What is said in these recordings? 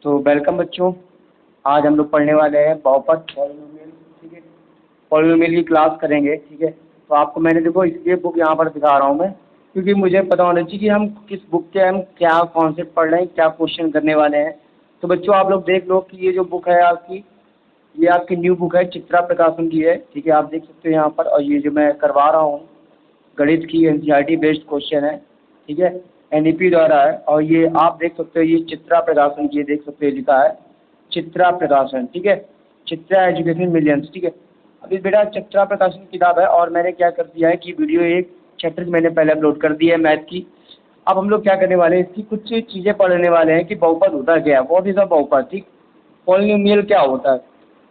तो वेलकम बच्चों। आज हम लोग पढ़ने वाले हैं बहुपद पॉलिनोमियल। ठीक है, पॉलिनोमियल की क्लास करेंगे। ठीक है, तो आपको मैंने देखो इसलिए बुक यहाँ पर दिखा रहा हूँ मैं, क्योंकि मुझे पता होना चाहिए कि हम किस बुक के हम क्या कॉन्सेप्ट पढ़ रहे हैं, क्या क्वेश्चन करने वाले हैं। तो बच्चों आप लोग देख लो कि ये जो बुक है आपकी, ये आपकी न्यू बुक है, चित्रा प्रकाशन की है। ठीक है, आप देख सकते हो यहाँ पर। और ये जो मैं करवा रहा हूँ गणित की एनसीईआरटी बेस्ड क्वेश्चन है। ठीक है, एनईपी द्वारा है। और ये आप देख सकते हो, ये चित्रा प्रकाशन की, ये देख सकते हो लिखा है चित्रा प्रकाशन। ठीक है, चित्रा एजुकेशन मिलियंस। ठीक है, अभी बेटा चित्रा प्रकाशन की किताब है और मैंने क्या कर दिया है कि वीडियो एक चैप्टर मैंने पहले अपलोड कर दी है मैथ की। अब हम लोग क्या करने वाले हैं, इसकी कुछ चीज़ें पढ़ने वाले हैं कि बहुपद होता क्या है, व्हाट इज अ बहुपद। ठीक, पॉलिनोमियल क्या होता है।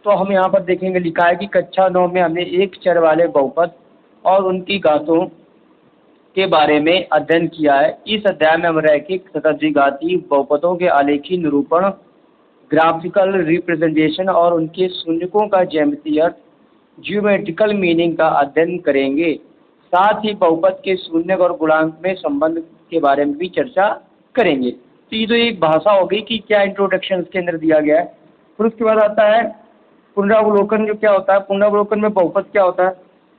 तो हम यहाँ पर देखेंगे, लिखा है कि कक्षा 9 में हमने एक चर वाले बहुपद और उनकी घातों के बारे में अध्ययन किया है। इस अध्याय में हम रैखिक तथा द्विघाती बहुपदों के आलेखी निरूपण, ग्राफिकल रिप्रेजेंटेशन और उनके शून्यकों का ज्यामितीय अर्थ, ज्योमेट्रिकल मीनिंग का अध्ययन करेंगे। साथ ही बहुपद के शून्यक और गुणांक में संबंध के बारे में भी चर्चा करेंगे। तो ये तो एक भाषा हो गई कि क्या इंट्रोडक्शन इसके अंदर दिया गया है। फिर उसके बाद आता है पुनरावलोकन। जो क्या होता है, पुनरावलोकन में बहुपद क्या होता है।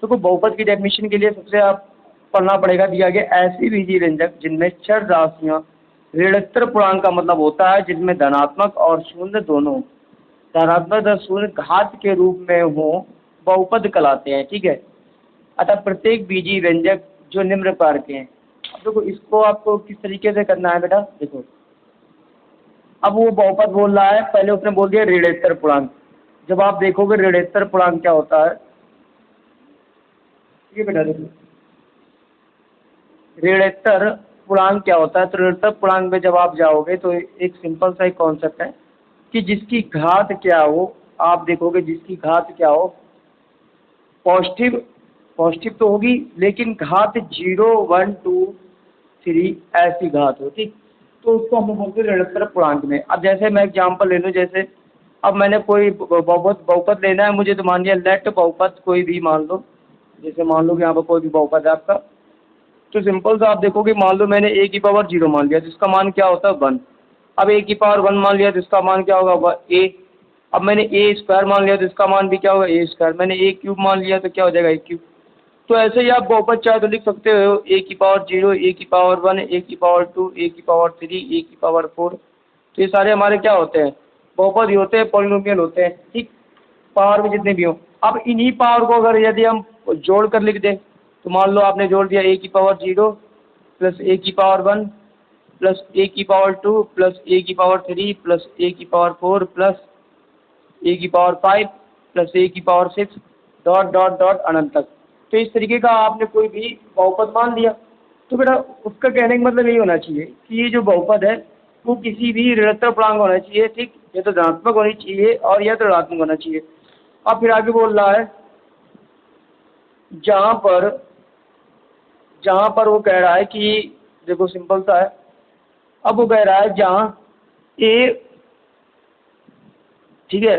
तो बहुपद की डेफिनेशन के लिए सबसे आप पढ़ना पड़ेगा, दिया गया ऐसी बीजीय व्यंजक जिनमें चर राशियां ऋणोत्तर पूर्णांक का मतलब होता है, जिसमें धनात्मक और शून्य दोनों धनात्मक और शून्य घात के रूप में हो, बहुपद कहलाते हैं। ठीक है, अतः प्रत्येक बीजीय व्यंजक जो निम्न प्रकार के हैं। अब देखो इसको आपको किस तरीके से करना है बेटा, देखो अब वो बहुपद बोल रहा है, पहले उसने बोल दिया ऋणोत्तर पूर्णांक। जब आप देखोगे ऋणोत्तर पूर्णांक क्या होता है, ये बेटा देखो ऋणोत्तर पूर्णांक क्या होता है। तो ऋणोत्तर पूर्णांक में जब आप जाओगे तो एक सिंपल सा एक कॉन्सेप्ट है कि जिसकी घात क्या हो, आप देखोगे जिसकी घात क्या हो, पॉजिटिव पॉजिटिव तो होगी लेकिन घात 0 1 2 3 ऐसी घात हो। ठीक, तो उसको हम बोलते हैं ऋणोत्तर पूर्णांक में। अब जैसे मैं एग्जांपल ले लूँ, जैसे अब मैंने कोई बहुपद लेना है मुझे, तो मान लिया लेट बहुपद कोई भी मान लो, जैसे मान लो कि यहाँ पर कोई भी बहुपद है आपका। तो सिंपल सा आप देखोगे, मान लो मैंने a की पावर 0 मान लिया जिसका मान क्या होता है 1। अब a की पावर 1 मान लिया जिसका मान क्या होगा a। अब मैंने a स्क्वायर मान लिया तो इसका मान भी क्या होगा a स्क्वायर। मैंने a क्यूब मान लिया तो क्या हो जाएगा a क्यूब। तो ऐसे ही आप बहुपद चाहे तो लिख सकते हो a की पावर 0, a की पावर 1, a की पावर 2, a की पावर 3, a की पावर 4। तो ये सारे हमारे क्या होते हैं, बहुपद ही होते हैं, पॉलिनोमियल होते हैं। ठीक, पावर में जितने भी हों। अब इन्हीं पावर को अगर यदि हम जोड़ कर लिख दें, तो मान लो आपने जोड़ दिया a की पावर 0 प्लस a की पावर 1 प्लस a की पावर 2 प्लस a की पावर 3 प्लस a की पावर 4 प्लस a की पावर 5 प्लस a की पावर 6 डॉट डॉट डॉट अनंत तक। तो इस तरीके का आपने कोई भी बहुपद मान लिया। तो बेटा उसका कहने का मतलब यही होना चाहिए कि ये जो बहुपद है वो किसी भी ऋणोत्तर पूर्णांक होना चाहिए। ठीक, या तो धनात्मक होनी चाहिए और या तो ऋणात्मक होना चाहिए। अब फिर आगे बोल रहा है जहाँ पर वो कह रहा है कि देखो सिंपल सा है। अब वो कह रहा है जहाँ a, ठीक है,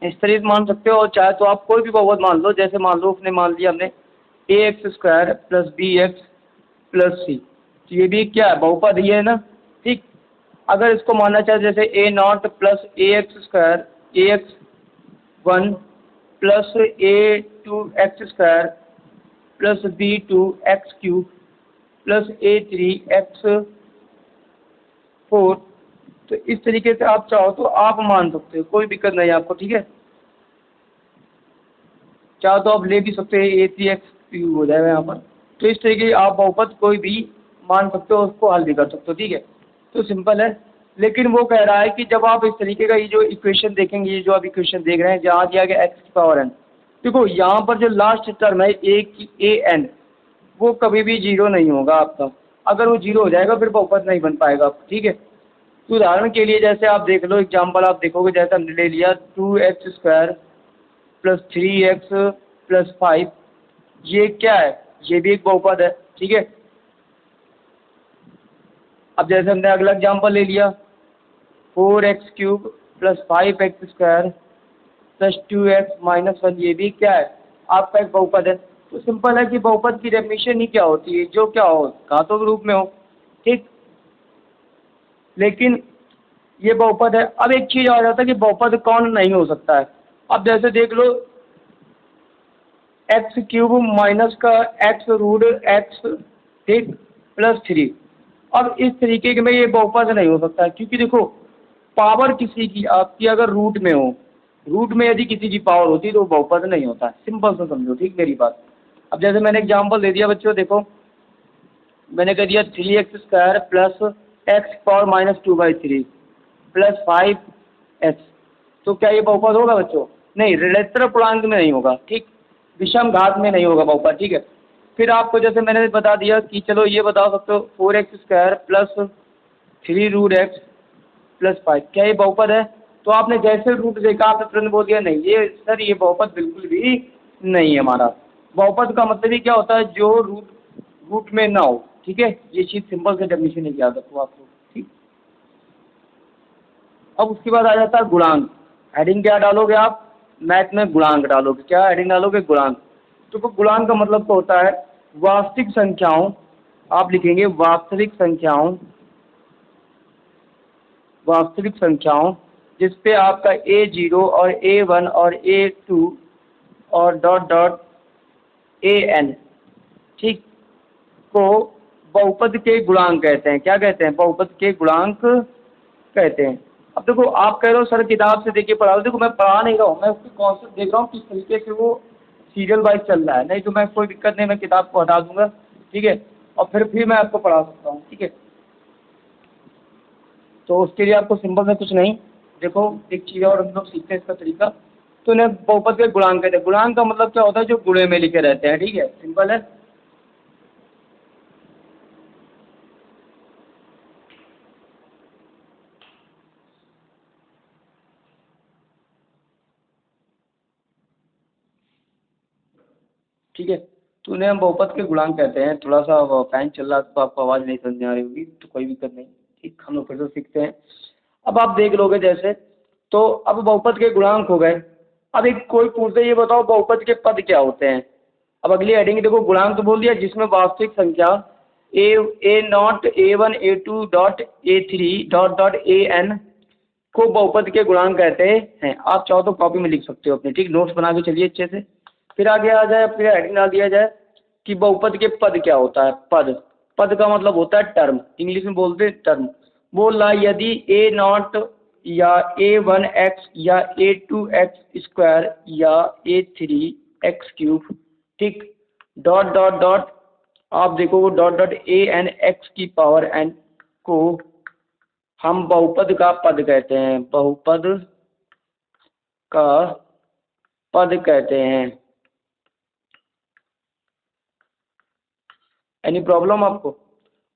इस तरीके से मान सकते हो, और चाहे तो आप कोई भी बहुपद मान लो। जैसे मान लो उसने मान लिया हमने ax square plus bx plus c, तो ये भी क्या है, बहुपद ही है ना। ठीक, अगर इसको मानना चाहे जैसे a not plus ax square ax1 plus a2x square plus b2x cube plus a3x4। तो इस तरीके से आप चाहो तो आप मान सकते हो, कोई दिक्कत नहीं है आपको। ठीक है, चाहो तो आप ले भी सकते हैं, a3x क्यूब हो जाएगा यहाँ पर। तो इस तरीके आप बहुपद कोई भी मान सकते हो, उसको हल भी कर सकते हो। ठीक है, तो सिंपल है। लेकिन वो कह रहा है कि जब आप इस तरीके का ये जो इक्वेशन देखेंगे, ये जो आप इक्वेशन देख रहे हैं जहाँ दिया गया x की पावर n, देखो यहाँ पर जो लास्ट टर्म है an, वो कभी भी 0 नहीं होगा आपका। अगर वो 0 हो जाएगा फिर बहुपद नहीं बन पाएगा आपका। ठीक है, तो उदाहरण के लिए जैसे आप देख लो, एग्जाम्पल आप देखोगे, जैसे हमने ले लिया 2x square plus 3x plus 5, ये क्या है, ये भी एक बहुपद है। ठीक है, अब जैसे हमने अगला एग्जाम्पल ले लिया 4x cube plus 5x square plus 2x minus 1, ये भी क्या है, आपका एक बहुपद है। तो सिंपल है कि बहुपद की डेफिनेशन ही क्या होती है, जो क्या हो, घातों के रूप में हो। ठीक, लेकिन ये बहुपद है। अब एक चीज़ आ जाता है कि बहुपद कौन नहीं हो सकता है। अब जैसे देख लो एक्स क्यूब माइनस का एक्स रूट एक्स, ठीक, प्लस 3। अब इस तरीके के में ये बहुपद नहीं हो सकता, क्योंकि देखो पावर किसी की आपकी अगर रूट में हो, रूट में यदि किसी की पावर होती है तो वो बहुपद नहीं होता। सिंपल सा समझो, ठीक मेरी बात। अब जैसे मैंने एग्जांपल दे दिया बच्चों, देखो मैंने कह दिया 3x² plus x power -2/3 plus 5x, तो क्या ये बहुपद होगा बच्चों? नहीं, ऋणात्मक पूर्णांक में नहीं होगा, ठीक, विषम घात में नहीं होगा बहुपद, ठीक है। फिर आपको जैसे मैंने बता दिया कि चलो ये बता सकते हो 4x² प्लस 3√x प्लस 5, क्या ये बहुपद है? तो आपने जैसे रूट देखा आपने तुरंत बोल दिया नहीं ये सर ये बहुपद बिल्कुल भी नहीं है हमारा। बहुपद का मतलब ही क्या होता है? जो रूट में ना हो, ठीक है। ये चीज़ सिंपल से डेफिनेशन एक याद रखो आप लोग, ठीक। अब उसके बाद आ जाता है गुणांक। हेडिंग क्या डालोगे आप? मैथ में गुणांक डालोगे। क्या हेडिंग डालोगे? गुणांक। तो गुणांक का मतलब क्या होता है? वास्तविक संख्याओं, आप लिखेंगे वास्तविक संख्याओं, वास्तविक संख्याओं जिसपे आपका A0 और A1 और A2 और डॉट डॉट AN, ठीक, को बहुपद के गुणांक कहते हैं। क्या कहते हैं? बहुपद के गुणांक कहते हैं। अब देखो आप कह रहे हो सर किताब से देखिए पढ़ा, देखो मैं पढ़ा नहीं रहा हूँ, मैं उसकी कॉन्सेप्ट देख रहा हूँ किस तरीके से वो सीरियल वाइज चल रहा है। नहीं तो मैं कोई दिक्कत नहीं, मैं किताब को हटा दूंगा, ठीक है, और फिर मैं आपको पढ़ा सकता हूँ, ठीक है। तो उसके लिए आपको सिंपल में कुछ नहीं, देखो एक चीज़ और हम लोग सीखते हैं इसका तरीका। तो इन्हें बहुपद के गुणांक कहते हैं। गुणांक का मतलब क्या होता है? जो गुणे में लिखे रहते हैं, ठीक है, सिंपल है। ठीक है, तो उन्हें हम बहुपद के गुणांक कहते हैं। थोड़ा सा फैन चल रहा है तो आपको आवाज़ नहीं समझ में आ रही होगी, तो कोई दिक्कत नहीं, ठीक, हम लोग फिर से सीखते हैं। अब आप देख लोगे जैसे, तो अब बहुपद के गुणांक हो गए। अब एक कोई पूछते ये बताओ बहुपद के पद क्या होते हैं? अब अगली हेडिंग देखो, गुणांक तो बोल दिया जिसमें वास्तविक संख्या A0 A1 A2 dot A3 dot dot AN को बहुपद के गुणांक कहते हैं। आप चाहो तो कॉपी में लिख सकते हो अपने, ठीक, नोट्स बना के चलिए अच्छे से। फिर आगे आ जाए, फिर हेडिंग डाल दिया जाए कि बहुपद के पद क्या होता है। पद, पद का मतलब होता है टर्म, इंग्लिश में बोलते हैं टर्म। बोल रहा यदि A0 या A1x या A2x² या A3x³ ठीक, डॉट डॉट डॉट, आप देखो डॉट डॉट AN x की पावर n को हम बहुपद का पद कहते हैं। बहुपद का पद कहते हैं। एनी प्रॉब्लम आपको?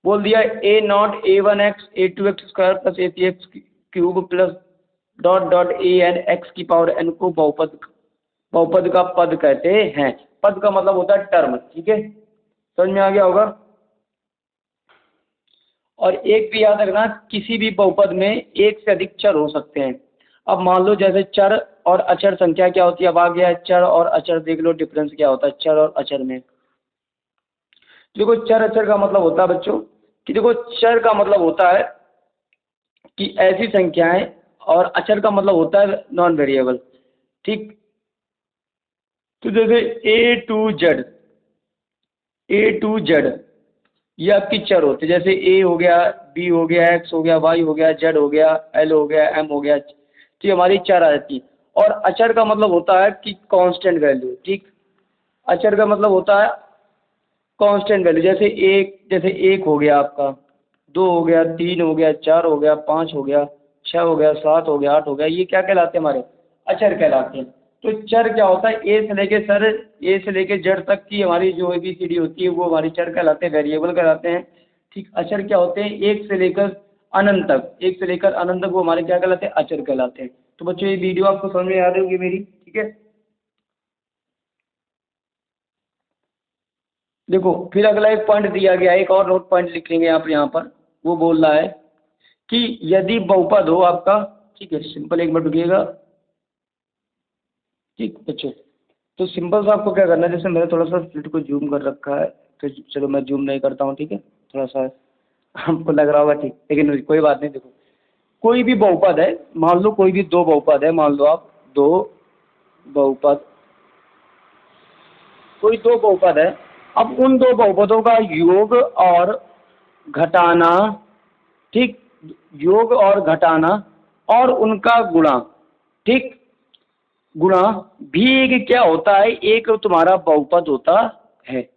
बोल दिया A0 A1x A2x² plus A3x³ plus dot dot AN x की पावर n को बहुपद का पद कहते हैं। पद का मतलब होता है टर्म, ठीक है, समझ में आ गया होगा। और एक भी याद रखना, किसी भी बहुपद में एक से अधिक चर हो सकते हैं। अब मान लो जैसे चर और अचर संख्या क्या होती है। अब आ गया है चर और अचर, देख लो डिफरेंस क्या होता है चर और अचर में। देखो चर अचर का मतलब होता है बच्चों कि देखो चर का मतलब होता है कि ऐसी संख्याएं, और अचर का मतलब होता है नॉन वेरिएबल, ठीक। तो जैसे A to Z ये आपकी चर होते हैं। जैसे A हो गया, B हो गया, X हो गया, Y हो गया, Z हो गया, L हो गया, M हो गया, तो ये हमारी चर आ जाती है। और अचर का मतलब होता है कि कांस्टेंट वैल्यू, ठीक, अचर का मतलब होता है कांस्टेंट वैल्यू। जैसे एक हो गया आपका, 2 हो गया, 3 हो गया, 4 हो गया, 5 हो गया, 6 हो गया, 7 हो गया, 8 हो गया, ये क्या कहलाते हैं? हमारे अचर कहलाते हैं। तो चर क्या होता है? ए से लेके जेड तक की हमारी जो ABCD होती है वो हमारी चर कहलाते हैं, वेरिएबल कहलाते हैं, ठीक। अचर क्या होते हैं? एक से लेकर अनंत तक वो हमारे क्या कहलाते हैं? अचर कहलाते हैं। तो बच्चों ये वीडियो आपको समझ में आ रही होगी मेरी, ठीक है। देखो फिर अगला एक पॉइंट दिया गया है, एक और नोट पॉइंट लिख लेंगे आप यहाँ पर। वो बोल रहा है कि यदि बहुपद हो आपका, ठीक है, सिंपल, एक मिनट रुकिएगा, ठीक बच्चों। तो सिंपल सा आपको क्या करना है, जैसे मैंने थोड़ा सा स्प्लिट को जूम कर रखा है, तो चलो मैं जूम नहीं करता हूँ, ठीक है, थोड़ा सा आपको लग रहा होगा ठीक, लेकिन कोई बात नहीं। देखो कोई भी बहुपद है, मान लो कोई भी दो बहुपद है, मान लो आप दो बहुपद, कोई दो बहुपद है। अब उन दो बहुपदों का योग और घटाना, ठीक, योग और घटाना और उनका गुणा, ठीक, गुणा भी एक क्या होता है, एक तुम्हारा बहुपद होता है।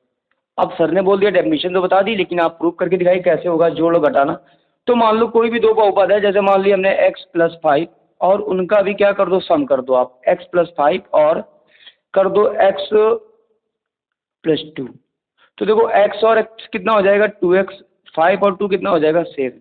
अब सर ने बोल दिया, डेफिनेशन तो बता दी, लेकिन आप प्रूफ करके दिखाइए कैसे होगा जोड़ और घटाना। तो मान लो कोई भी दो बहुपद है, जैसे मान लिया हमने x+5 और उनका भी क्या कर दो, सम कर दो आप, x+5 और कर दो x+2। तो देखो x और x कितना हो जाएगा 2x, 5 और 2 कितना हो जाएगा 7।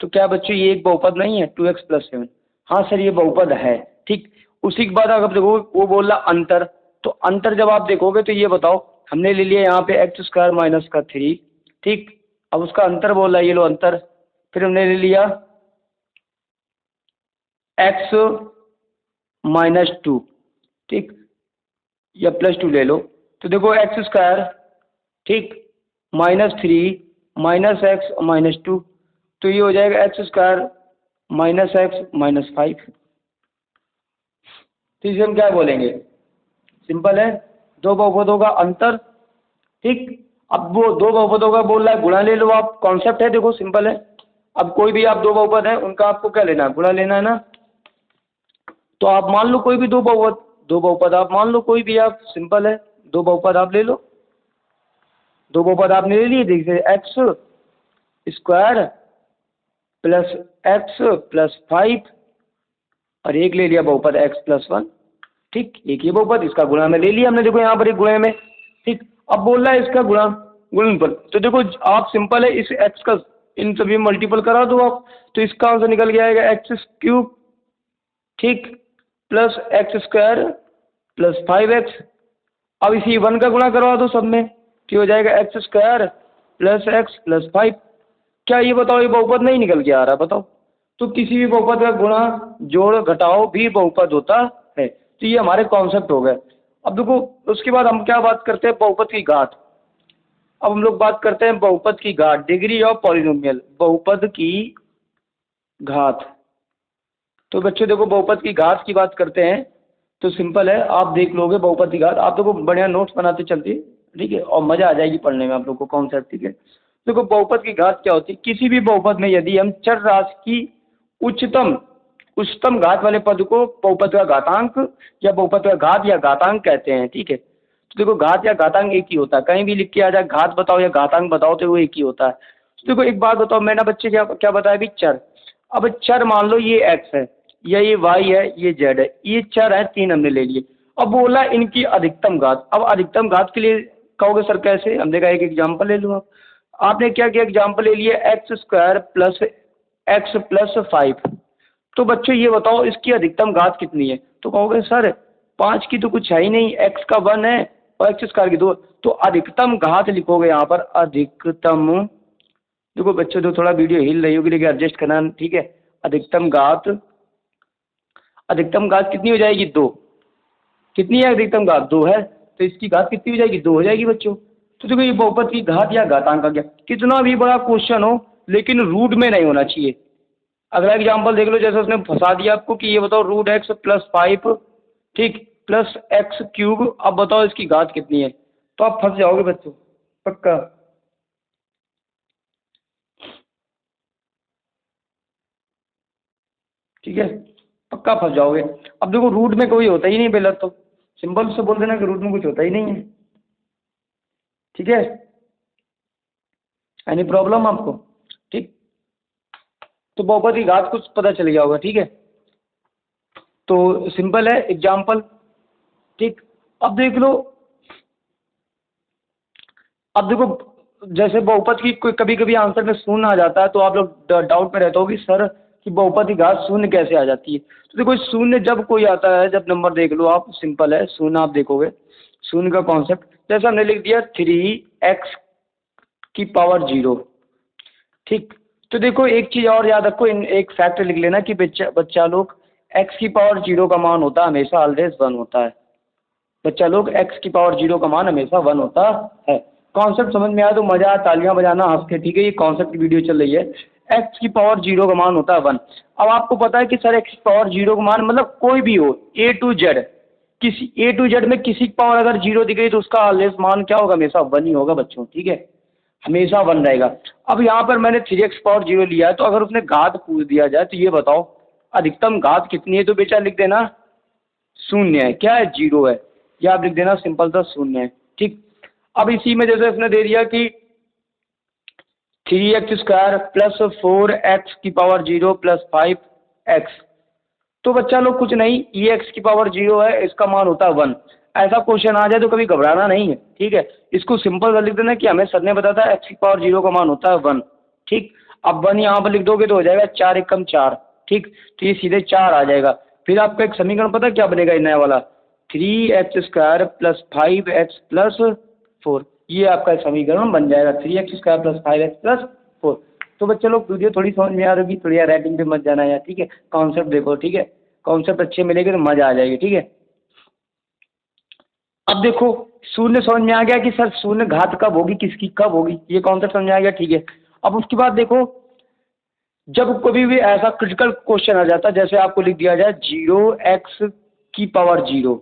तो क्या बच्चों ये एक बहुपद नहीं है 2x+7? हाँ सर ये बहुपद है, ठीक। उसी के बाद अगर देखो वो बोल रहा अंतर, तो अंतर जब आप देखोगे तो ये बताओ, हमने ले लिया यहाँ पे x² माइनस का 3, ठीक। अब उसका अंतर बोल रहा है, ये लो अंतर। फिर हमने ले लिया x-2, ठीक, या +2 ले लो। तो देखो x², ठीक, -3 -x -2, तो ये हो जाएगा x² -x -5। तो इसे हम क्या बोलेंगे, सिंपल है, दो बहुपदों का अंतर, ठीक। अब वो दो बहुपदों का बोल रहा है गुणा ले लो आप, कॉन्सेप्ट है देखो, सिंपल है। अब कोई भी आप दो बहुपद है उनका आपको क्या लेना है, गुणा लेना है ना। तो आप मान लो कोई भी दो बहुपद आप मान लो कोई भी आप, सिंपल है, दो बहुपद आप ले लो। दो बहुपद आपने ले लिए, देखिए x² प्लस x प्लस 5 और एक ले लिया बहुपद x+1, ठीक। एक ये बहुपद, इसका गुणा में ले लिया हमने, देखो यहाँ पर एक गुणे में, ठीक। अब बोल रहा है इसका गुणा, गुणनफल। तो देखो आप सिंपल है, इस x का इन सभी मल्टीपल करा दो आप, तो इसका आंसर निकल के आएगा x3, ठीक, प्लस x² प्लस 5x। अब इसी 1 का गुणा करवा दो सब में, तो हो जाएगा x² प्लस x प्लस 5। क्या ये बताओ ये बहुपद नहीं निकल के आ रहा, बताओ। तो किसी भी बहुपद का गुणा जोड़ घटाओ भी बहुपद होता है। तो ये हमारे कॉन्सेप्ट हो गए। अब देखो उसके बाद हम क्या बात करते हैं, बहुपद की घात। अब हम लोग बात करते हैं बहुपद की घात, डिग्री ऑफ पॉलिनोमियल, बहुपद की घात। तो बच्चों देखो बहुपद की घात की बात करते हैं, तो सिंपल है, आप देख लोगे बहुपद की घात, आप देखो बढ़िया नोट्स बनाते चलते, ठीक है, और मजा आ जाएगी पढ़ने में आप लोग को कॉन्सेप्ट, ठीक है। देखो बहुपद की घात क्या होती है, किसी भी बहुपद में यदि हम चर राशि की उच्चतम घात वाले पद को बहुपद का घातांक या बहुपद का घात या घातांक कहते हैं, ठीक है। तो देखो घात या घातांक एक ही होता है, कहीं भी लिख के आ जाए घात बताओ या घातांक बताओ तो वो एक ही होता है। तो देखो एक बात बताओ, मैंने बच्चे क्या क्या बताया अभी, चर। अब चर मान लो ये x है या ये y है, ये z है, ये चर है, तीन हमने ले लिए। अब बोला इनकी अधिकतम घात। अब अधिकतम घात के लिए कहोगे सर कैसे, हमने कहा एक एग्जाम्पल ले लो आप। आपने क्या किया, एग्जाम्पल ले लिया x² प्लस x प्लस 5। तो बच्चों ये बताओ इसकी अधिकतम घात कितनी है, तो कहोगे सर 5 की तो कुछ है ही नहीं, x का 1 है और x² की 2। तो अधिकतम घात लिखोगे यहाँ पर, अधिकतम, देखो बच्चों तो थोड़ा वीडियो हिल रही होगी लेकिन एडजस्ट करना, ठीक है। अधिकतम घात, अधिकतम घात कितनी हो जाएगी, 2। कितनी है अधिकतम घात, 2 है, तो इसकी घात कितनी हो जाएगी, 2 हो जाएगी बच्चों। तो देखो ये बहुपद की घात या घातांक आ गया। कितना भी बड़ा क्वेश्चन हो लेकिन रूट में नहीं होना चाहिए। अगला एग्जाम्पल देख लो, जैसे उसने फंसा दिया आपको कि ये बताओ √x प्लस 5, ठीक, प्लस x3, अब बताओ इसकी घात कितनी है, तो आप फंस जाओगे बच्चों पक्का। ठीक है, पक्का फंस जाओगे। अब देखो रूट में कोई होता ही नहीं पहले, तो सिंपल से बोल देना कि रूट में कुछ होता ही नहीं है, ठीक है। एनी प्रॉब्लम आपको, ठीक। तो बहुपद की घात कुछ पता चल गया होगा, ठीक है। तो सिंपल है एग्जाम्पल, ठीक। अब देख लो, अब देखो जैसे बहुपद की कोई कभी कभी आंसर में शून्य आ जाता है, तो आप लोग डाउट में रहते हो कि सर कि बहुपद की घात शून्य कैसे आ जाती है। तो देखो शून्य जब कोई आता है, जब नंबर देख लो आप, सिंपल है, शून्य आप देखोगे, शून्य का कॉन्सेप्ट जैसे हमने लिख दिया 3x की पावर 0, ठीक। तो देखो एक चीज़ और याद रखो, एक फैक्ट लिख लेना कि बच्चा लोग x की पावर 0 का मान होता है हमेशा ऑलवेज 1 होता है। बच्चा लोग x की पावर 0 का मान हमेशा 1 होता है। कॉन्सेप्ट समझ में आया तो मजा, तालियां बजाना हंस के, ठीक है। ये कॉन्सेप्ट की वीडियो चल रही है, एक्स की पावर 0 का मान होता है 1। अब आपको पता है कि सर एक्स की पावर 0 का मान मतलब कोई भी हो ए टू जेड, किसी ए टू जेड में किसी की पावर अगर 0 दिख रही तो उसका ऑलवेज मान क्या होगा, हमेशा 1 ही होगा बच्चों, ठीक है, हमेशा 1 रहेगा। अब यहाँ पर मैंने 3x पावर 0 लिया है, तो अगर उसने घात पूछ दिया जाए तो ये बताओ अधिकतम घात कितनी है, तो बेटा लिख देना 0 है, क्या है 0 है, या आप लिख देना सिंपल सा 0 है, ठीक। अब इसी में जैसे उसने दे दिया कि 3x² प्लस 4x की पावर 0 प्लस 5x, तो बच्चा लोग कुछ नहीं, ये x की पावर 0 है, इसका मान होता है 1। ऐसा क्वेश्चन आ जाए तो कभी घबराना नहीं है, ठीक है, इसको सिंपल सा लिख देना कि हमें सर ने बताया था x की पावर 0 का मान होता है 1, ठीक। अब 1 यहाँ पर लिख दोगे तो हो जाएगा 4 एकम 4, ठीक, तो ये सीधे 4 आ जाएगा। फिर आपका एक समीकरण पता क्या बनेगा ये नया वाला, 3x² प्लस 5x प्लस 4, ये आपका समीकरण बन जाएगा 3x² प्लस 5x प्लस 4। तो बच्चे लोग वीडियो थोड़ी समझ में आ रही होगी, थोड़ी यार राइटिंग पे मत जाना यार, ठीक है, कॉन्सेप्ट देखो, ठीक है, कॉन्सेप्ट अच्छे मिलेंगे तो मजा आ जाएगी, ठीक है। अब देखो शून्य समझ में आ गया कि सर शून्य घात कब होगी, किसकी कब होगी, ये कॉन्सेप्ट समझ में आ गया, ठीक है। अब उसके बाद देखो जब कभी भी ऐसा क्रिटिकल क्वेश्चन आ जाता है, जैसे आपको लिख दिया जाए 0x की पावर 0,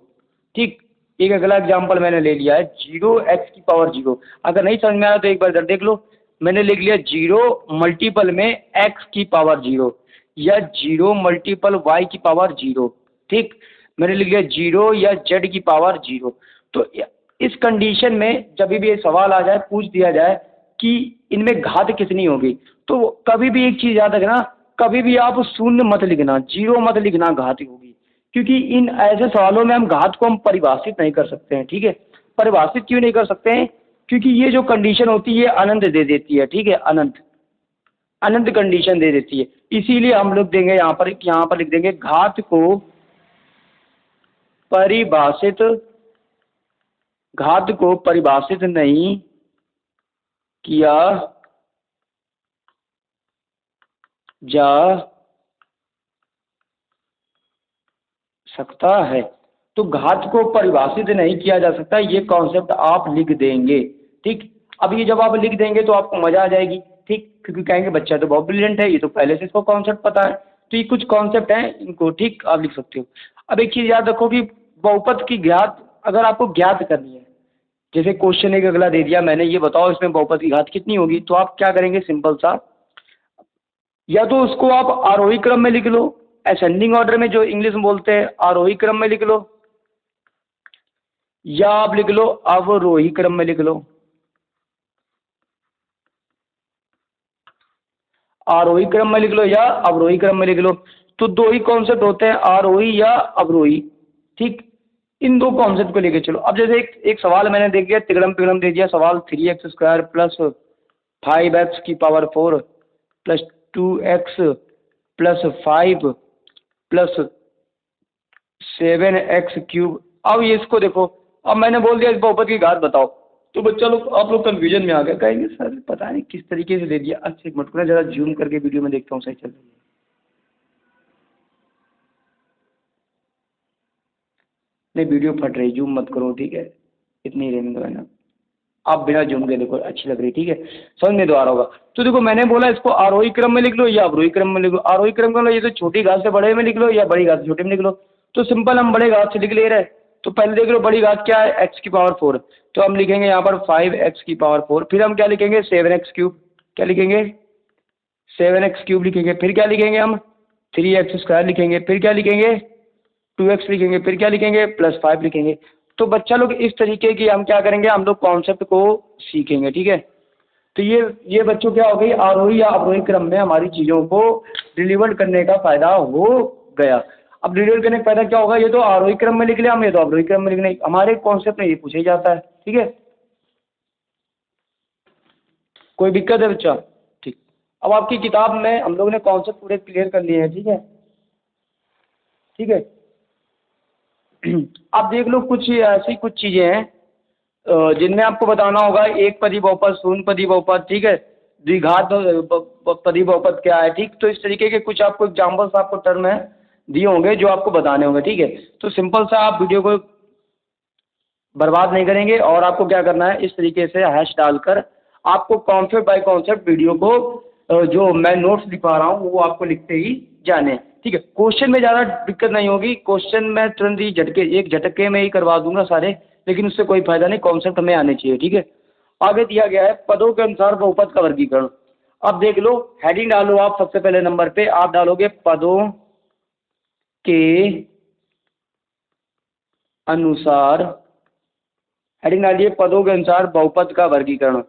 ठीक, एक अगला एग्जाम्पल मैंने ले लिया है 0x की पावर 0, अगर नहीं समझ में आया तो एक बार इधर देख लो, मैंने लिख लिया 0 मल्टीपल में x की पावर 0 या 0 मल्टीपल y की पावर 0, ठीक, मैंने लिख लिया 0 या z की पावर 0। तो इस कंडीशन में जब भी ये सवाल आ जाए, पूछ दिया जाए कि इनमें घात कितनी होगी, तो कभी भी एक चीज़ याद रखना, कभी भी आप शून्य मत लिखना, 0 मत लिखना घात होगी, क्योंकि इन ऐसे सवालों में हम घात को हम परिभाषित नहीं कर सकते हैं, ठीक है। परिभाषित क्यों नहीं कर सकते हैं, क्योंकि ये जो कंडीशन होती है अनंत दे देती है, ठीक है, अनंत अनंत कंडीशन दे देती है, इसीलिए हम लोग देंगे यहाँ पर लिख देंगे घात को परिभाषित नहीं किया जा सकता है। तो घात को परिभाषित नहीं किया जा सकता, ये कॉन्सेप्ट आप लिख देंगे, ठीक। अब ये जब आप लिख देंगे तो आपको मजा आ जाएगी, ठीक, क्योंकि कहेंगे बच्चा तो बहुत ब्रिलियंट है, ये तो पहले से इसको कॉन्सेप्ट पता है, तो ये कुछ कॉन्सेप्ट हैं इनको, ठीक, आप लिख सकते हो। अब एक चीज़ याद रखो कि बहुपद की घात अगर आपको ज्ञात करनी है, जैसे क्वेश्चन एक अगला दे दिया मैंने, ये बताओ इसमें बहुपद की घात कितनी होगी, तो आप क्या करेंगे, सिंपल सा, या तो उसको आप आरोही क्रम में लिख लो, असेंडिंग ऑर्डर में जो इंग्लिश में बोलते हैं आरोही क्रम में लिख लो, या आप लिख लो अवरोही क्रम में लिख लो, आरोही क्रम में लिख लो या अवरोही क्रम में लिख लो। तो दो ही कॉन्सेप्ट होते हैं, आरोही या अवरोही, ठीक, इन दो कॉन्सेप्ट को लेके चलो। अब जैसे एक सवाल मैंने दे दिया, तिगड़म तिगड़म दे दिया सवाल, 3x² प्लस 5x की power 4 plus 2x plus 5 plus 7x³। अब ये इसको देखो, अब मैंने बोल दिया इस बहुपद की घात बताओ, तो बच्चा लोग आप लोग कन्फ्यूजन में आ गए, कहेंगे सर पता नहीं किस तरीके से दे दिया। अच्छा एक मिनट को ना जरा जूम करके वीडियो में देखता हूँ सही चल रही है। नहीं वीडियो फट रही, जूम मत करो, ठीक है, इतनी रहने दो है ना, आप बिना जूम के देखो, अच्छी लग रही, ठीक है, समझ में तो आ रहा होगा। तो देखो मैंने बोला इसको आरोही क्रम में लिख लो या अवरोही क्रम में लिख लो। आरोही क्रम में ये तो छोटी घात से बड़े में लिख लो या बड़ी घात से छोटे में लिख लो। तो सिंपल हम बड़े घात से लिख ले रहे, तो पहले देख लो बड़ी घात क्या है, x की पावर 4, तो हम लिखेंगे यहाँ पर 5x की पावर 4, फिर हम क्या लिखेंगे 7x³, क्या लिखेंगे 7x³ लिखेंगे, फिर क्या लिखेंगे हम 3x² लिखेंगे, फिर क्या लिखेंगे 2x लिखेंगे, फिर क्या लिखेंगे +5 लिखेंगे। तो बच्चा लोग इस तरीके की हम क्या करेंगे, हम लोग कॉन्सेप्ट को सीखेंगे, ठीक है। तो ये बच्चों क्या हो गई, आरोही या अवरोही क्रम में हमारी चीज़ों को डिलीवर करने का फायदा हो गया। अब डिलीवर करने का फायदा क्या होगा, ये तो आरोही क्रम में लिख लिया हम, ये तो अवरोही क्रम में लिखना, हमारे कॉन्सेप्ट में ये पूछा ही जाता है, ठीक है। कोई दिक्कत है बच्चा, ठीक। अब आपकी किताब में हम लोग ने कॉन्सेप्ट पूरे क्लियर कर लिए हैं, ठीक है, ठीक है। आप देख लो कुछ ऐसी कुछ चीज़ें हैं जिनमें आपको बताना होगा, एक पदी बहुपद, शून्य पदी बहुपद, ठीक है, द्विघात पदी बहुपद क्या है, ठीक। तो इस तरीके के कुछ आपको एग्जाम्पल्स आपको टर्म है दिए होंगे जो आपको बताने होंगे, ठीक है। तो सिंपल सा आप वीडियो को बर्बाद नहीं करेंगे, और आपको क्या करना है, इस तरीके से हैश डालकर आपको कॉन्सेप्ट बाय कॉन्सेप्ट वीडियो को जो मैं नोट्स लिखवा रहा हूँ वो आपको लिखते ही जाने हैं, ठीक है। क्वेश्चन में ज़्यादा दिक्कत नहीं होगी, क्वेश्चन मैं तुरंत ही एक झटके में ही करवा दूंगा सारे, लेकिन उससे कोई फायदा नहीं, कॉन्सेप्ट हमें आने चाहिए, ठीक है। आगे दिया गया है पदों के अनुसार बहुपद का वर्गीकरण। अब देख लो, हेडिंग डालो आप सबसे पहले नंबर पे, आप डालोगे पदों के अनुसार, हेडिंग डालिए पदों के अनुसार बहुपद का वर्गीकरण,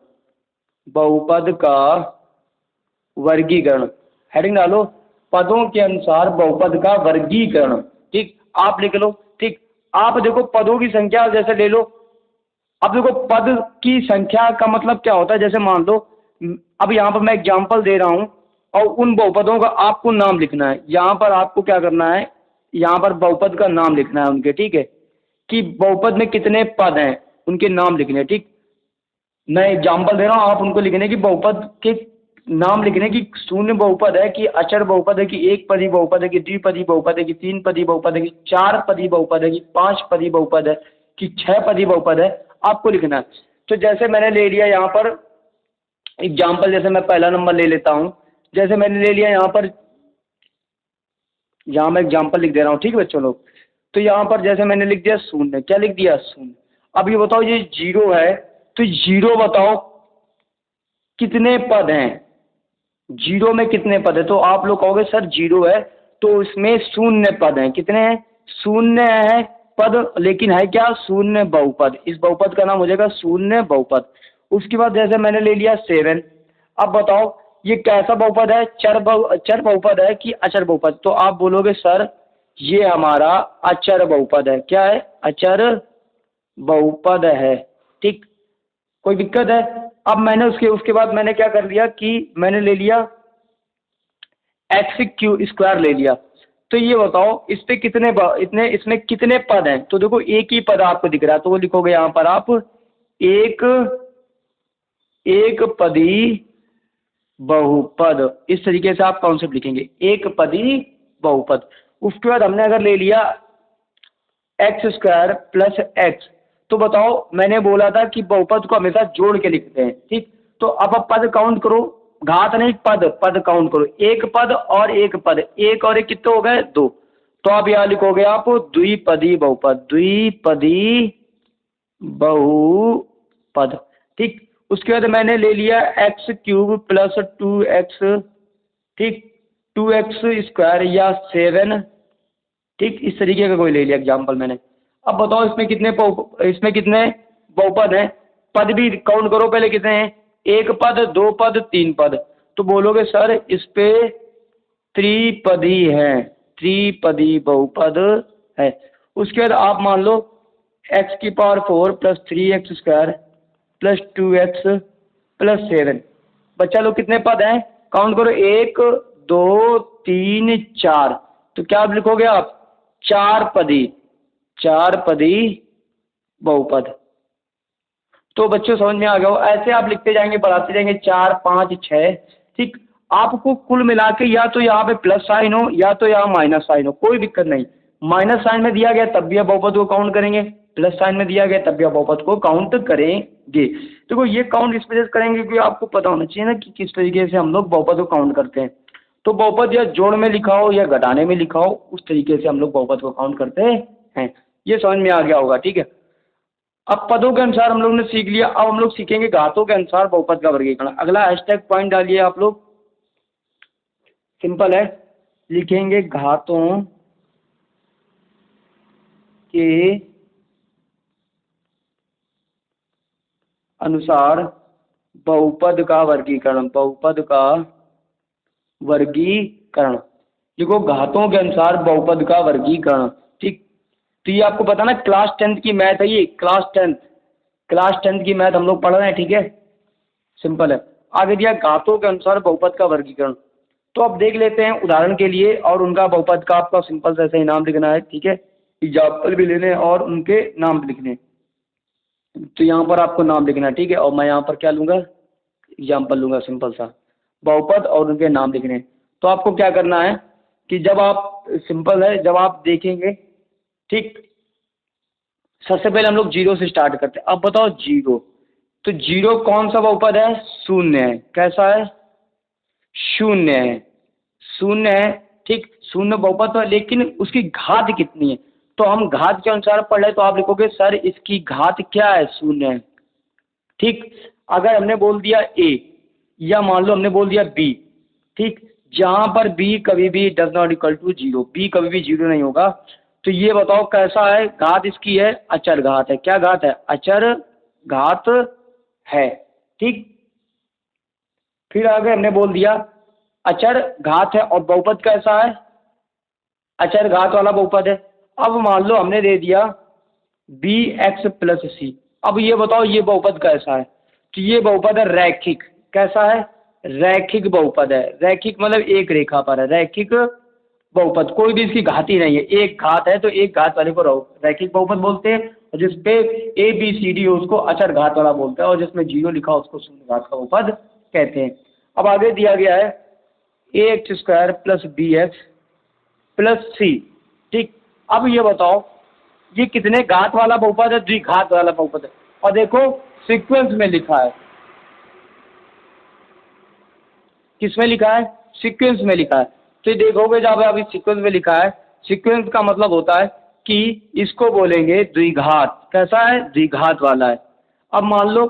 बहुपद का वर्गीकरण, हेडिंग डालो पदों के अनुसार बहुपद का वर्गीकरण, ठीक। आप लिख लो, ठीक। आप देखो पदों की संख्या जैसे ले लो, अब देखो पद की संख्या का मतलब क्या होता है, जैसे मान लो अब यहाँ पर मैं एग्जांपल दे रहा हूँ और उन बहुपदों का आपको नाम लिखना है। यहाँ पर आपको क्या करना है, यहाँ पर बहुपद का नाम लिखना है उनके, ठीक है, कि बहुपद में कितने पद हैं उनके नाम लिखने हैं, ठीक। मैं एग्जांपल दे रहा हूँ, आप उनको लिखने की बहुपद के नाम लिखने की, शून्य बहुपद है कि अचर बहुपद है कि एक पदी बहुपद है कि द्विपदी बहुपद है कि तीन पदी बहुपद है कि चार पदी बहुपद है कि पांच पदी बहुपद है कि छह पदी बहुपद है, आपको लिखना है। तो जैसे मैंने ले लिया यहाँ पर एग्जाम्पल, जैसे मैं पहला नंबर ले लेता हूँ, जैसे मैंने ले लिया यहाँ पर, यहाँ मैं एग्जाम्पल लिख दे रहा हूँ, ठीक है बच्चों लोग। तो यहाँ पर जैसे मैंने लिख दिया शून्य, क्या लिख दिया शून्य। अब ये बताओ ये जीरो है, तो जीरो बताओ कितने पद हैं, जीरो में कितने पद है, तो आप लोग कहोगे सर जीरो है तो इसमें शून्य पद हैं, कितने हैं, शून्य है पद, लेकिन है क्या, शून्य बहुपद। इस बहुपद का नाम हो जाएगा शून्य बहुपद। उसके बाद जैसे मैंने ले लिया सेवन, अब बताओ ये कैसा बहुपद है, चर बहुपद है कि अचर बहुपद, तो आप बोलोगे सर ये हमारा अचर बहुपद है, क्या है, अचर बहुपद है, ठीक। कोई दिक्कत है। अब मैंने उसके बाद मैंने क्या कर लिया कि मैंने ले लिया एक्स क्यू स्क्वायर ले लिया, तो ये बताओ इस पे कितने इतने इसमें कितने पद हैं, तो देखो एक ही पद आपको दिख रहा है, तो वो लिखोगे यहाँ पर आप एक एक पदी बहुपद, इस तरीके से आप कॉन्सेप्ट लिखेंगे, एक पदी बहुपद। उसके बाद हमने अगर ले लिया एक्स स्क्वायर प्लस एक्स, तो बताओ मैंने बोला था कि बहुपद को हमेशा जोड़ के लिखते हैं, ठीक। तो अब आप पद काउंट करो, घात नहीं पद, पद काउंट करो, एक पद और एक पद, एक और एक कितने हो गए, दो। तो आप यहाँ लिखोगे आप द्विपदी बहुपद, द्विपदी बहुपद, ठीक। उसके बाद मैंने ले लिया x cube plus two x, ठीक, टू एक्स स्क्वायर या सेवन, ठीक, इस तरीके का कोई ले लिया एग्जाम्पल मैंने। अब बताओ इसमें कितने बहुपद हैं, पद भी काउंट करो पहले कितने हैं, एक पद, दो पद, तीन पद, तो बोलोगे सर इस पे त्रिपदी है, त्रिपदी बहुपद है। उसके बाद आप मान लो एक्स की power four plus three x square plus two x plus seven, बच्चा लोग कितने पद हैं, काउंट करो, एक दो तीन चार, तो क्या आप लिखोगे आप चार पदी, चार पदी बहुपद। तो बच्चों समझ में आ गया हो, ऐसे आप लिखते जाएंगे, बढ़ाते जाएंगे, चार पाँच छः, ठीक। आपको कुल मिला के या तो यहाँ पे प्लस साइन हो या तो यहाँ माइनस साइन हो, कोई दिक्कत नहीं। माइनस साइन में दिया गया तब भी आप बहुपद को काउंट करेंगे, प्लस साइन में दिया गया तब भी आप बहुपद को काउंट करेंगे। देखो ये काउंट इस वजह से करेंगे क्योंकि आपको पता होना चाहिए ना कि किस तरीके से हम लोग बहुपद को काउंट करते हैं। तो बहुपद या जोड़ में लिखा हो या घटाने में लिखा हो, उस तरीके से हम लोग बहुपद को काउंट करते हैं। ये समझ में आ गया होगा, ठीक है। अब पदों के अनुसार हम लोग ने सीख लिया, अब हम लोग सीखेंगे घातों के अनुसार बहुपद का वर्गीकरण। अगला हैशटैग पॉइंट डालिए आप लोग, सिंपल है, लिखेंगे घातों के अनुसार बहुपद का वर्गीकरण, बहुपद का वर्गीकरण। देखो घातों के अनुसार बहुपद का वर्गीकरण, ठीक। तो ये आपको पता ना क्लास 10th की मैथ है, ये क्लास 10th की मैथ हम लोग पढ़ रहे हैं, ठीक है, सिंपल है। आगे दिया घातों के अनुसार बहुपद का वर्गीकरण, तो अब देख लेते हैं उदाहरण के लिए, और उनका बहुपद का आपका सिंपल से ऐसे ही नाम लिखना है, ठीक है, एग्जाम्पल भी लेने और उनके नाम भी लिखने। तो यहाँ पर आपको नाम लिखना है, ठीक है, और मैं यहाँ पर क्या लूँगा, एग्जाम्पल लूँगा सिंपल सा, बहुपद और उनके नाम लिखने। तो आपको क्या करना है कि जब आप, सिंपल है, जब आप देखेंगे, ठीक, सबसे पहले हम लोग जीरो से स्टार्ट करते हैं। अब बताओ जीरो, तो जीरो कौन सा बहुपद है, शून्य है, कैसा है, शून्य है, शून्य है, ठीक। शून्य बहुपद है, लेकिन उसकी घात कितनी है, तो हम घात के अनुसार पढ़ रहे, तो आप लिखोगे सर इसकी घात क्या है, शून्य है, ठीक। अगर हमने बोल दिया ए, या मान लो हमने बोल दिया बी, ठीक, जहां पर बी कभी भी does not equal to zero, B कभी भी जीरो नहीं होगा, तो ये बताओ कैसा है, घात इसकी है अचर घात है, क्या घात है, अचर घात है, ठीक। फिर आगे हमने बोल दिया अचर घात है और बहुपद कैसा है, अचर घात वाला बहुपद है। अब मान लो हमने दे दिया बी एक्स प्लस सी, अब ये बताओ ये बहुपद कैसा है, तो ये बहुपद है रैखिक, कैसा है, रैखिक बहुपद है, रैखिक मतलब एक रेखा पर है, रैखिक बहुपद, कोई भी इसकी घात ही नहीं है, एक घात है तो एक घात वाले को रैखिक बहुपद बोलते हैं, और जिसपे ए बी सी डी हो उसको अचर घात वाला बोलते हैं, और जिसमें जीरो लिखा हो उसको शून्य घात का बहुपद कहते हैं। अब आगे दिया गया है ए X square plus B X plus C, ठीक। अब ये बताओ ये कितने घात वाला बहुपद है, द्विघात वाला बहुपद है, और देखो सीक्वेंस में लिखा है, किसमें लिखा है, सीक्वेंस में लिखा है, तो ये देखोगे जब अभी सीक्वेंस में लिखा है, सीक्वेंस का मतलब होता है कि इसको बोलेंगे द्विघात, कैसा है, द्विघात वाला है। अब मान लो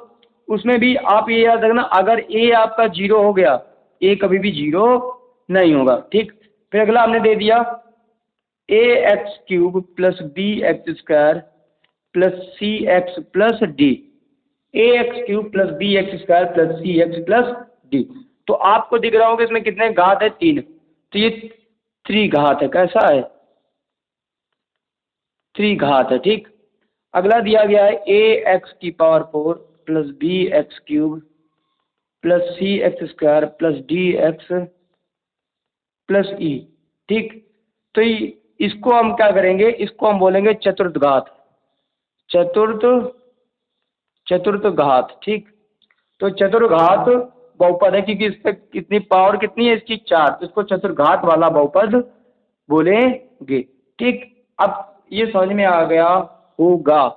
उसमें भी आप ये याद रखना, अगर ए आपका जीरो हो गया, ए कभी भी जीरो नहीं होगा, ठीक। फिर अगला हमने दे दिया a x cube plus B x square plus c x plus d, a x cube plus B x square plus c x plus d, तो आपको दिख रहा होगा इसमें कितने घात है, तीन, तो ये त्रिघात है, कैसा है, त्रिघात है, ठीक। अगला दिया गया है ए एक्स की power 4 plus B x cube plus c x square plus d x plus e, ठीक। तो इसको हम क्या करेंगे, इसको हम बोलेंगे चतुर्थ घात, चतुर्थ चतुर्थ घात, ठीक। तो चतुर्घात बहुपद है क्योंकि इस पे कितनी पावर कितनी है इसकी, चार, तो इसको चतुर्घात वाला बहुपद बोलेंगे, ठीक। अब ये समझ में आ गया होगा,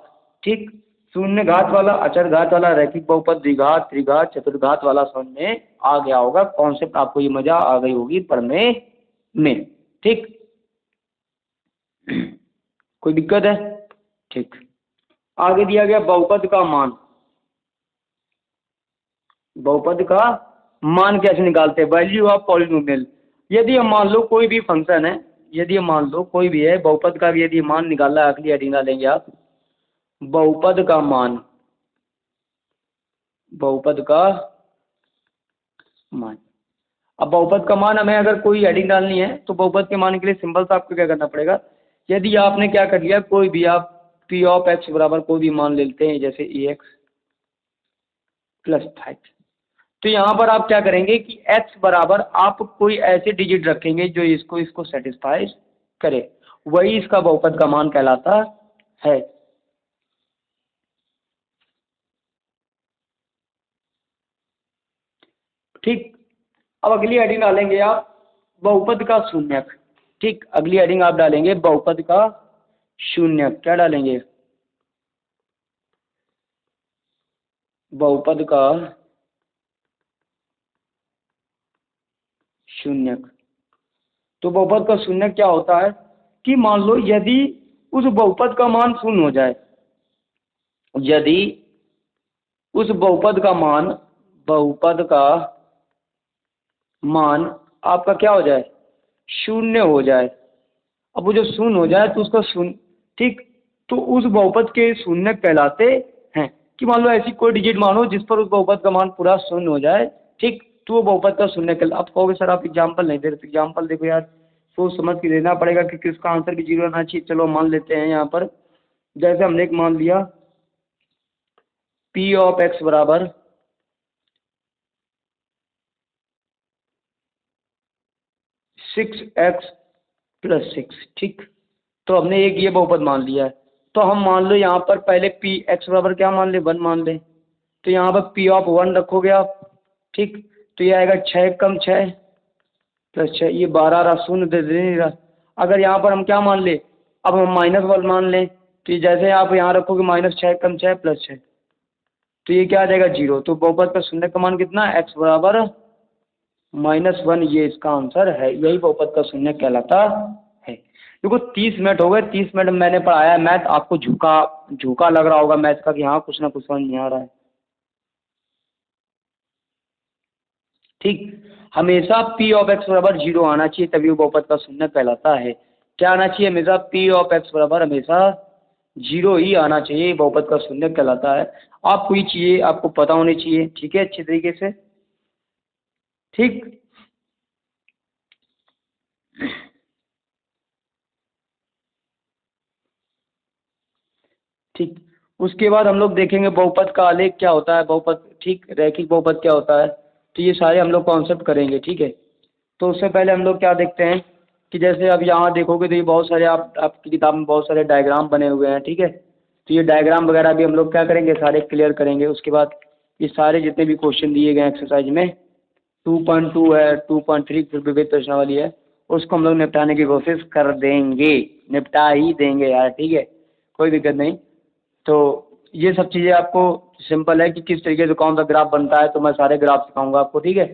ठीक। शून्य घात वाला, अचर घात वाला, रैखिक बहुपद, द्विघात, त्रिघात, चतुर्घात वाला समझ में आ गया होगा, कॉन्सेप्ट आपको ये मजा आ गई होगी पढ़ने में, ठीक। कोई दिक्कत है, ठीक। आगे दिया गया बहुपद का मान, बहुपद का मान कैसे निकालते हैं, वैल्यू ऑफ पॉलिनोमियल। यदि हम मान लो कोई भी फंक्शन है, यदि हम मान लो कोई भी है, बहुपद का भी यदि मान निकालना है, अगली हेडिंग डालेंगे आप, बहुपद का मान, बहुपद का मान। अब बहुपद का मान हमें अगर कोई हेडिंग डालनी है तो बहुपद के मान के लिए सिंपल सा आपको क्या करना पड़ेगा, यदि आपने क्या कर लिया, कोई भी आप पी ऑफ एक्स बराबर कोई भी मान लेते हैं, जैसे ए एक्स प्लस 5, तो यहाँ पर आप क्या करेंगे कि x बराबर आप कोई ऐसे डिजिट रखेंगे जो इसको इसको सेटिस्फाई करे, वही इसका बहुपद का मान कहलाता है, ठीक। अब अगली हेडिंग डालेंगे आप बहुपद का शून्यक, ठीक। अगली हेडिंग आप डालेंगे बहुपद का शून्यक, क्या डालेंगे, बहुपद का शून्यक। तो बहुपद का शून्यक क्या होता है कि मान लो यदि उस बहुपद का मान शून्य हो जाए, यदि उस बहुपद का मान, बहुपद का मान आपका क्या हो जाए, शून्य हो जाए, अब वो जो शून्य हो जाए तो उसका शून्य, ठीक, तो उस बहुपद के शून्य कहलाते हैं, कि मान लो ऐसी कोई डिजिट मानो जिस पर उस बहुपद का मान पूरा शून्य हो जाए, ठीक, तो वो बहुपद का शून्य कहलाता। आप कहोगे सर आप एग्जाम्पल नहीं दे रहे, एग्जाम्पल देखो यार, सोच समझ के देना पड़ेगा क्योंकि उसका आंसर भी जीरो आना चाहिए। चलो मान लेते हैं यहाँ पर, जैसे हमने एक मान लिया पी ऑफ एक्स बराबर 6x प्लस 6, ठीक। तो हमने एक ये बहुपद मान लिया है, तो हम मान लो यहाँ पर पहले पी एक्स बराबर क्या मान ले, 1 मान ले, तो यहाँ पर पी ऑफ 1 रखोगे आप, ठीक। तो ये आएगा 6 कम 6 प्लस 6, ये 12 रहा, शून्य दे नहीं रहा। अगर यहाँ पर हम क्या मान ले, अब हम -1 मान लें, तो ये जैसे आप यहाँ रखोगे -6 कम 6 प्लस 6, तो ये क्या आ जाएगा 0। तो बहुपद का शून्य का मान कितना, x बराबर -1 ये इसका आंसर है, यही बहुपद का शून्य कहलाता है। देखो 30 मिनट हो गए, 30 मिनट मैंने पढ़ाया है मैथ, आपको झुका झुका लग रहा होगा मैथ का कि हाँ कुछ ना कुछ समझ नहीं आ रहा है। ठीक, हमेशा पी ऑफ एक्स बराबर 0 आना चाहिए, तभी वो बहुपद का शून्य कहलाता है। क्या आना चाहिए? हमेशा पी ऑफ एक्स बराबर हमेशा 0 ही आना चाहिए, बहुपद का शून्य कहलाता है। आपको ये चाहिए, आपको पता होनी चाहिए, ठीक है, अच्छी तरीके से। ठीक, ठीक, उसके बाद हम लोग देखेंगे बहुपद का आलेख क्या होता है, बहुपद, ठीक, रैखिक बहुपद क्या होता है, तो ये सारे हम लोग कॉन्सेप्ट करेंगे, ठीक है। तो उससे पहले हम लोग क्या देखते हैं कि जैसे अब यहाँ देखोगे तो ये बहुत सारे आपकी किताब में बहुत सारे डायग्राम बने हुए हैं, ठीक है। तो ये डायग्राम वगैरह भी हम लोग क्या करेंगे, सारे क्लियर करेंगे। उसके बाद ये सारे जितने भी क्वेश्चन दिए गए हैं एक्सरसाइज में, 2.2 है, 2.3 फिर विविध प्रश्नावली है, उसको हम लोग निपटाने की कोशिश कर देंगे, निपटा ही देंगे यार, ठीक है, कोई दिक्कत नहीं। तो ये सब चीज़ें आपको सिंपल है कि किस तरीके से कौन सा ग्राफ बनता है, तो मैं सारे ग्राफ सिखाऊंगा आपको, ठीक है।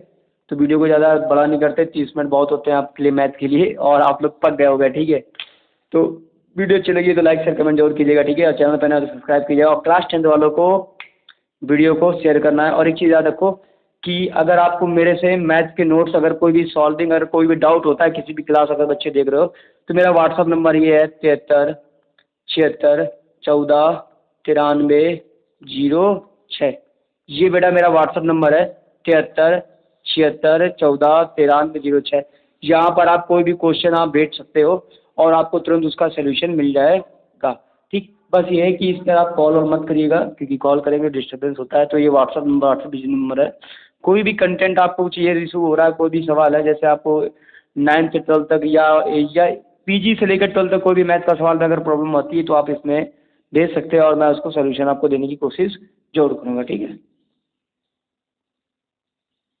तो वीडियो को ज़्यादा बड़ा नहीं करते, 30 मिनट बहुत होते हैं आपके लिए मैथ के लिए, और आप लोग पक गए हो गए, ठीक है। तो वीडियो अच्छी लगी तो लाइक शेयर कमेंट जरूर कीजिएगा, ठीक है, और चैनल पर नया तो सब्सक्राइब कीजिएगा, और क्लास 10 वालों को वीडियो को शेयर करना है। और एक चीज़ याद रखो कि अगर आपको मेरे से मैथ के नोट्स, अगर कोई भी सॉल्विंग, अगर कोई भी डाउट होता है, किसी भी क्लास अगर बच्चे देख रहे हो, तो मेरा व्हाट्सअप नंबर ये है 73 76 14 93 06। ये बेटा मेरा व्हाट्सअप नंबर है 73 76 14 93 06। यहाँ पर आप कोई भी क्वेश्चन आप भेज सकते हो और आपको तुरंत उसका सोल्यूशन मिल जाएगा। ठीक, बस ये है कि इस तरह आप कॉल और मत करिएगा, क्योंकि कॉल करेंगे डिस्टर्बेंस होता है। तो ये व्हाट्सअप बिजली नंबर है। कोई भी कंटेंट आपको चाहिए, इशू हो रहा है, कोई भी सवाल है, जैसे आपको 9th से 12th तक या पीजी से लेकर 12th तक कोई भी मैथ का सवाल में अगर प्रॉब्लम आती है तो आप इसमें भेज सकते हैं, और मैं उसको सोल्यूशन आपको देने की कोशिश जरूर करूँगा, ठीक है।